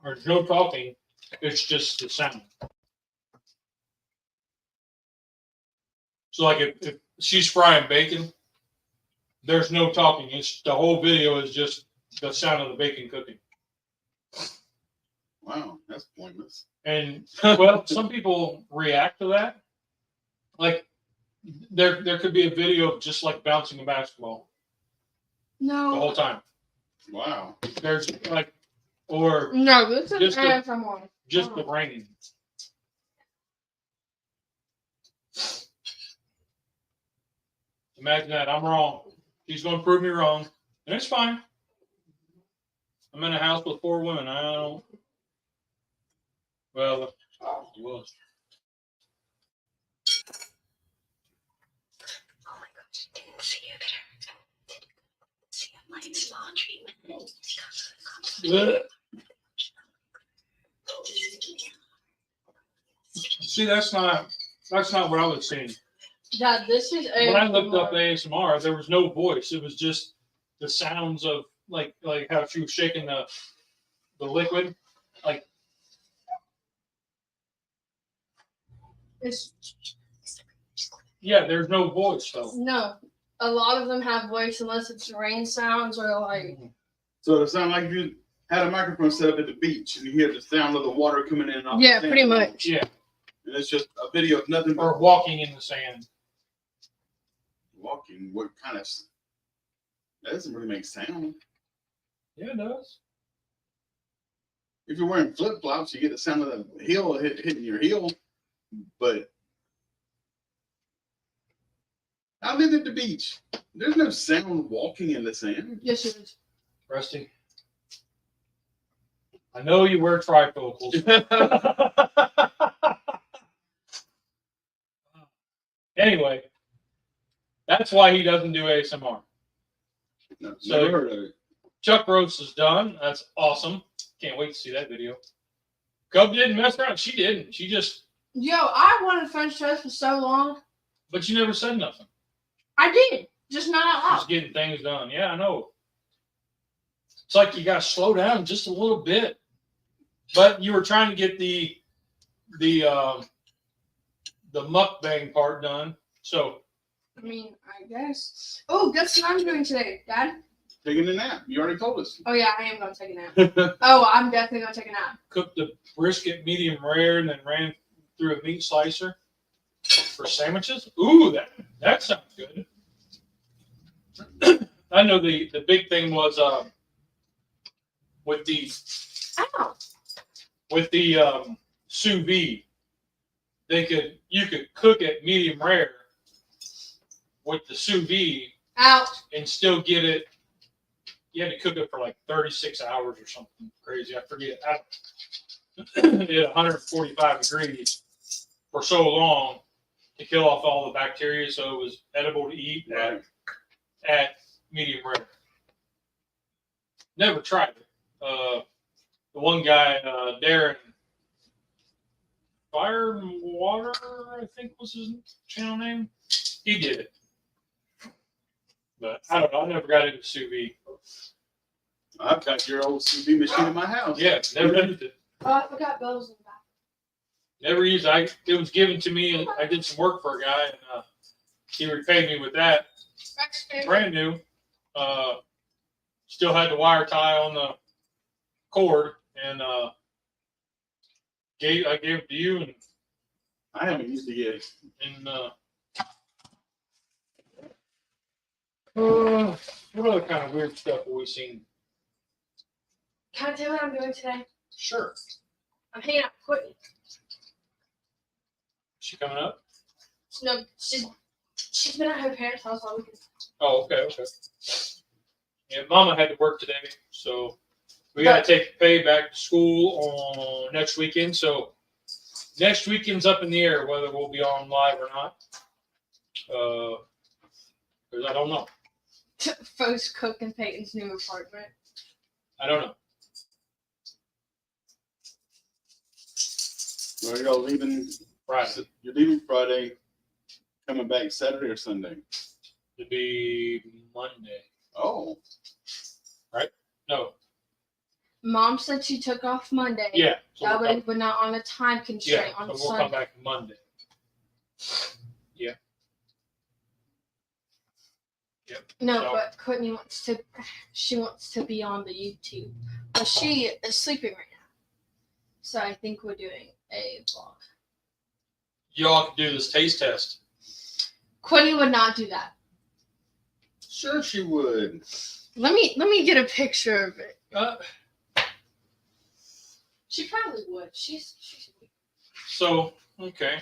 There's no talking. It's just the sound. So like if she's frying bacon, there's no talking. It's the whole video is just the sound of the bacon cooking. Wow, that's pointless. And well, some people react to that. Like there could be a video of just like bouncing a basketball the whole No. time. Wow. There's like, or No, this is Just the- ASMR. just the raining. Imagine that. I'm wrong. He's going to prove me wrong. And it's fine. I'm in a house with 4 women. I don't. Well, he was. Oh my gosh, I didn't see it. See Mike's laundry. See, that's not what I was saying. Dad, this is ASMR. When I looked up ASMR, there was no voice. It was just the sounds of like how she was shaking the liquid. Like It's, yeah, there's no voice though. no, a lot of them have voice unless it's rain sounds or like. So it sounds like if you had a microphone set up at the beach and you hear the sound of the water coming in and off. Yeah, the sand. pretty much. Yeah, And it's just a video of nothing or but walking in the sand. walking. What kind of? That doesn't really make sound. Yeah, it does. If you're wearing flip flops, you get the sound of the heel hitting your heel. But I live at the beach. There's no sound walking in the sand. Yes, it is. Rusty, I know you wear trifocals. Anyway, that's why he doesn't do ASMR. No, So- never heard of it. Chuck roast is done. That's awesome. Can't wait to see that video. Cub didn't mess around. She didn't. She just, Yo, I wanted French toast for so long. but you never said nothing. I did, just not out Just loud. getting things done. Yeah, I know. It's like you got to slow down just a little bit. But you were trying to get the mukbang part done. So I mean, I guess. Oh, guess what I'm doing today, Dad? Taking a nap. You already told us. Oh yeah, I am gonna take a nap. Oh, I'm definitely gonna take a nap. cooked the brisket medium rare and then ran through a meat slicer for sandwiches. Ooh, that sounds good. I know the big thing was with the Ow. sous vide, you could cook it medium rare with the sous vide Out. and still get it. You had to cook it for like 36 hours or something crazy. I forget. At 145 degrees for so long to kill off all the bacteria, so it was edible to eat at medium rare. Never tried it. The one guy, Darren, Fire and Water, I think was his channel name. He did it. But I don't know. I never got into sous vide. I've got your old sous vide machine in my house. Yeah, never used it. Oh, I forgot Bell's in the back. Never used it. It was given to me, and I did some work for a guy, and he repaid me with that. Brand new. Still had the wire tie on the cord, and I gave it to you, and I haven't used it yet. what other kind of weird stuff have we seen? Can I tell you what I'm doing today? Sure. I'm hanging out with Courtney. She coming up? No, she's been at her parents' house all weekend. Oh, okay. Yeah, Mama had to work today, so we got to take Faye back to school on next weekend. So next weekend's up in the air whether we'll be on live or not. Because I don't know. Folks cook in Peyton's new apartment. I don't know. Well, you're all leaving. Friday. You're leaving Friday, coming back Saturday or Sunday. It'd be Monday. Oh, No. Mom said she took off Monday. Yeah. So That we'll way come, we're not on a time constraint on so we'll Sunday. come back Monday. No, So- but Courtney wants to be on the YouTube. But she is sleeping right now. So I think we're doing a vlog. Y'all can do this taste test. Quinny would not do that. Sure, she would. Let me get a picture of it. Uh, She probably would. She's so, okay.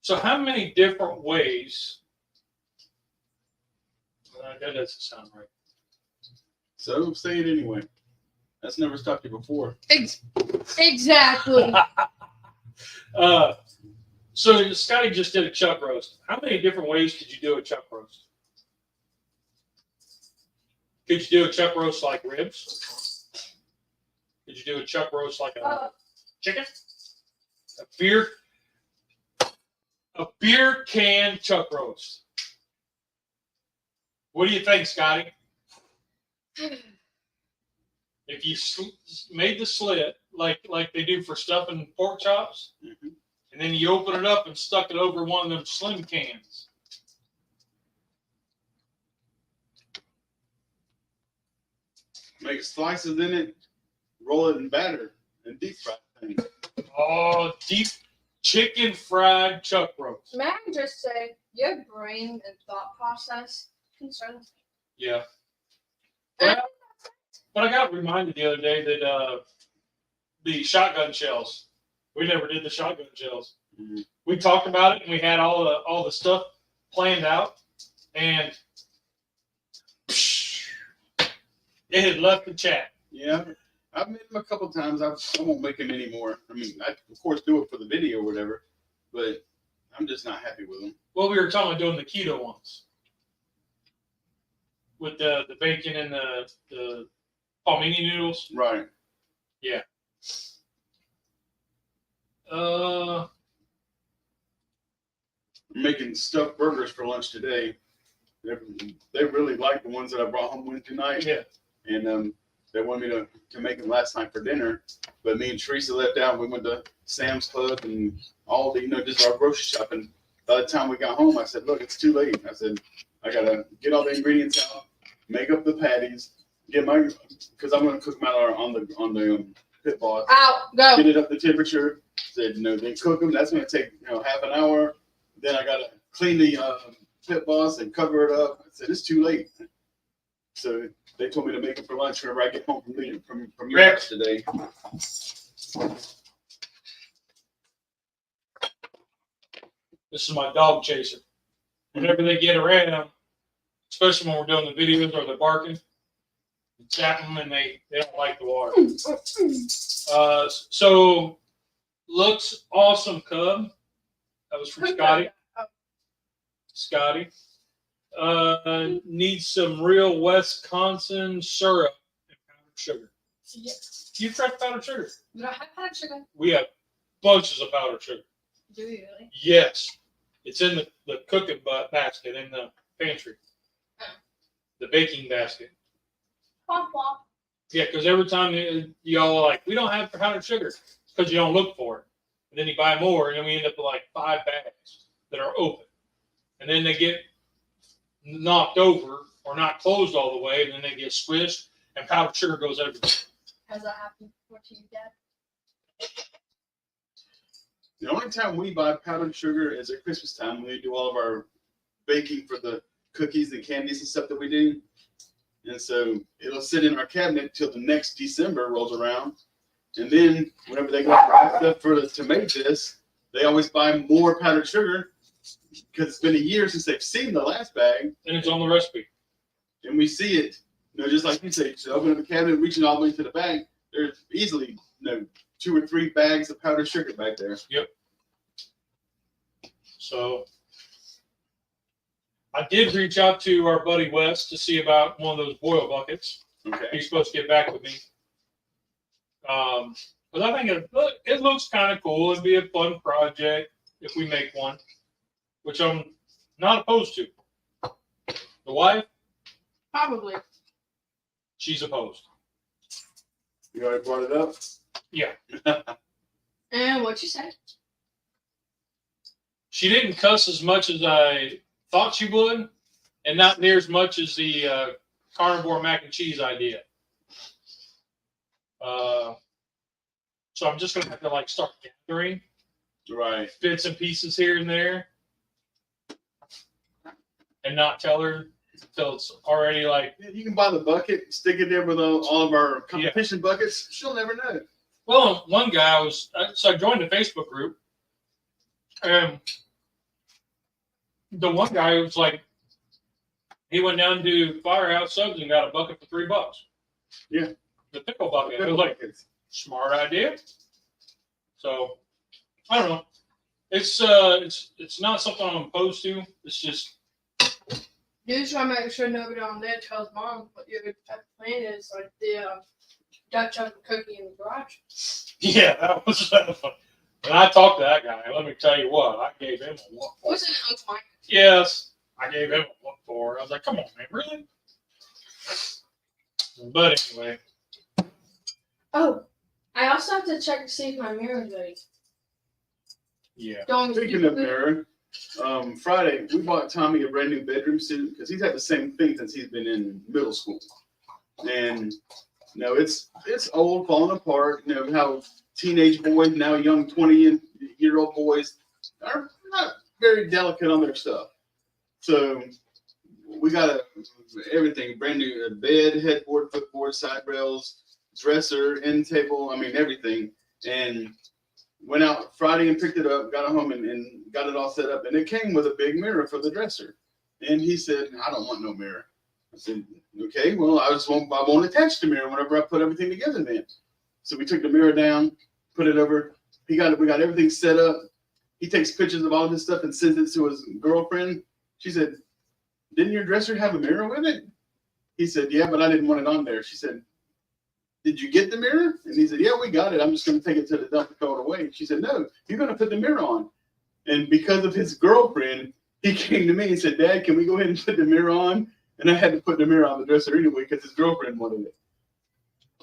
So how many different ways? That doesn't sound right. So say it anyway. That's never stopped you before. exactly. So Scotty just did a chuck roast. How many different ways could you do a chuck roast? Could you do a chuck roast like ribs? Could you do a chuck roast like a chicken? A beer can chuck roast. What do you think, Scotty? If you made the slit like they do for stuffing pork chops, and then you open it up and stuck it over one of them slim cans. Make slices in it, roll it in batter, and deep fry things. Oh, deep chicken fried chuck roast. May I just say, your brain and thought process concerns me. Yeah. But I got reminded the other day that the shotgun shells. We never did the shotgun shells. Mm-hmm. We talked about it and we had all the stuff planned out, and it had left the chat. Yeah, I've made them a couple times. I won't make them anymore. I mean, I of course do it for the video or whatever, but I'm just not happy with them. Well, we were talking about doing the keto ones with the bacon and the palmini noodles. Right. Yeah. I'm making stuffed burgers for lunch today. They really like the ones that I brought home Wednesday night. Yeah. And they wanted me to make them last night for dinner. But me and Teresa left out. We went to Sam's Club and all the, just our grocery shopping. By the time we got home, I said, look, it's too late. I said, I got to get all the ingredients out, make up the patties, because I'm going to cook them out on the pit boss. Out, go. Get it up to temperature. Said, then cook them. That's going to take, half an hour. Then I got to clean the pit boss and cover it up. I said, it's too late. So they told me to make it for lunch whenever I get home from your house today. This is my dog chaser. Whenever they get around, especially when we're doing the videos or they're barking, tap them and they don't like the water. So looks awesome, cub. That was from Scotty. Scotty. Needs some real Wisconsin syrup and powdered sugar. Yeah. You've tried powdered sugar? Do I have powdered sugar? We have bunches of powdered sugar. Do you really? Yes. It's in the cooking basket in the pantry. Oh. The baking basket. Womp womp. Yeah, because every time y'all are like, we don't have powdered sugar, because you don't look for it. And then you buy more, and then we end up with like 5 bags that are open. And then they get knocked over or not closed all the way, and then they get squished, and powdered sugar goes everywhere. Has that happened before to you, Dad? The only time we buy powdered sugar is at Christmas time when we do all of our baking for the cookies and candies and stuff that we do. And so it'll sit in our cabinet till the next December rolls around. And then whenever they go buy stuff to make this, they always buy more powdered sugar because it's been a year since they've seen the last bag. And it's on the recipe. And we see it, just like you say, so open up the cabinet, reaching all the way to the bag, there's easily 2 or 3 bags of powdered sugar back there. Yep. So I did reach out to our buddy Wes to see about one of those boil buckets. Okay. He's supposed to get back with me. But I think it looks kind of cool. It'd be a fun project if we make one, which I'm not opposed to. The wife, Probably. she's opposed. You already brought it up? Yeah. And what you said? She didn't cuss as much as I thought she would, and not near as much as the carnivore mac and cheese idea. So I'm just gonna have to like start gathering Right. bits and pieces here and there, and not tell her until it's already like. You can buy the bucket, stick it there with all of our competition buckets. She'll never know. Well, one guy so I joined the Facebook group, and the one guy was like, he went down to Firehouse Subs and got a bucket for $3. Yeah. The pickle bucket. It was like, smart idea. So I don't know. It's not something I'm opposed to. It's just You just want to make sure nobody on there tells mom what your plan is, like the Dutch oven cookie in the garage. yeah, that was fun. And I talked to that guy. Let me tell you what, I gave him a look. What's it, Uncle Mike? Yes, I gave him a look for. I was like, come on, man, really? But anyway. Oh, I also have to check to see if my mirror is ready. Yeah. Speaking of mirror, Friday we bought Tommy a brand new bedroom suit because he's had the same thing since he's been in middle school, and it's old, falling apart. You know how teenage boys now, young 20-year-old boys are not very delicate on their stuff. So we got everything brand new: a bed, headboard, footboard, side rails, dresser, end table. I mean everything, and went out Friday and picked it up, got it home and got it all set up. And it came with a big mirror for the dresser. And he said, I don't want no mirror. I said, okay, well, I won't attach the mirror whenever I put everything together then. So we took the mirror down, put it over. We got everything set up. He takes pictures of all of his stuff and sends it to his girlfriend. She said, didn't your dresser have a mirror with it? He said, yeah, but I didn't want it on there. She said, did you get the mirror? And he said, yeah, we got it. I'm just going to take it to the dump and throw it away. She said, no, you're going to put the mirror on. And because of his girlfriend, he came to me and said, Dad, can we go ahead and put the mirror on? And I had to put the mirror on the dresser anyway because his girlfriend wanted it.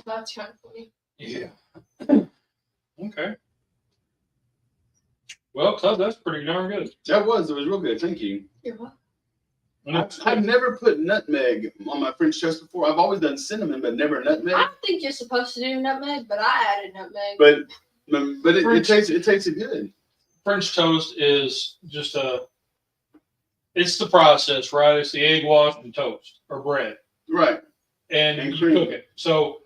That's kind of funny. Yeah. Okay. Well, Club, that's pretty darn good. It was real good. Thank you. You're what? I've never put nutmeg on my French toast before. I've always done cinnamon, but never nutmeg. I think you're supposed to do nutmeg, but I added nutmeg. But it tasted good. French toast is just it's the process, right? It's the egg wash and toast or bread. Right. And you cream. cook it. So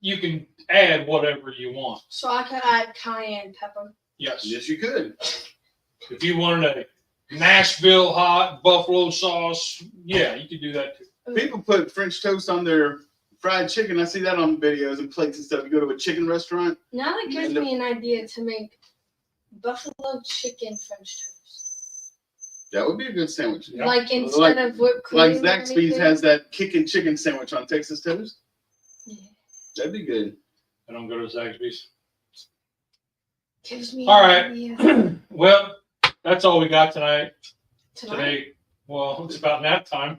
you can add whatever you want. So I could add cayenne pepper. Yes. Yes, you could. If you wanted a Nashville hot buffalo sauce, yeah, you could do that too. People put French toast on their fried chicken. I see that on videos and plates and stuff. You go to a chicken restaurant. Now that gives me an idea to make buffalo chicken French toast. That would be a good sandwich. Yeah. Like instead of whipped cream. Like or Zaxby's anything. has that kicking chicken sandwich on Texas toast. Yeah. That'd be good. I don't go to Zaxby's. Gives me All an right. idea. Well, that's all we got tonight. Tonight? Today, well, it's about nap time.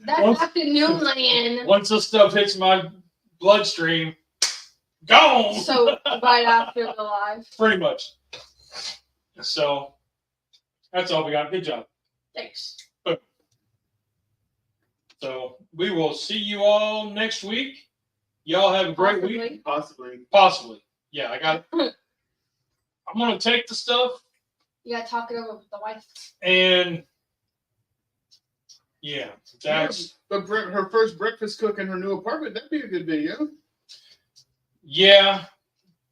That's Once- afternoon land. Once this stuff hits my bloodstream, gone. So right after the live. Pretty much. So that's all we got. Good job. Thanks. So we will see you all next week. Y'all have a great week. Possibly. Possibly. Yeah, I got. I'm gonna take the stuff You gotta talk it over with the wife. and yeah, that's But her first breakfast cook in her new apartment, that'd be a good video. yeah.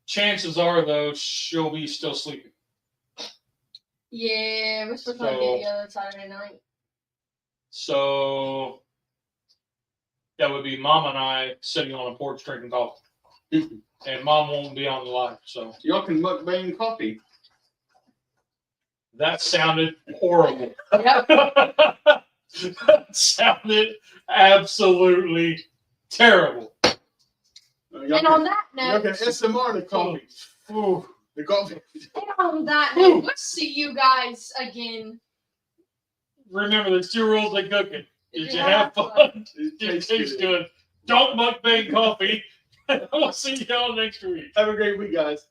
Chances are though she'll be still sleeping. Yeah, we're supposed to get together Saturday night. So that would be Mom and I sitting on a porch drinking coffee. And Mom won't be on the live, so Y'all can mukbang coffee. that sounded horrible. Yep. That sounded absolutely terrible. Y'all And on can, that y'all can note, SMR the coffee. Ooh. The coffee. and on that note, we'll see you guys again. Remember, there's 2 rules of cooking. Did you have fun? It Did it tastes taste good. good? Don't mukbang coffee. We'll see y'all next week. Have a great week, guys.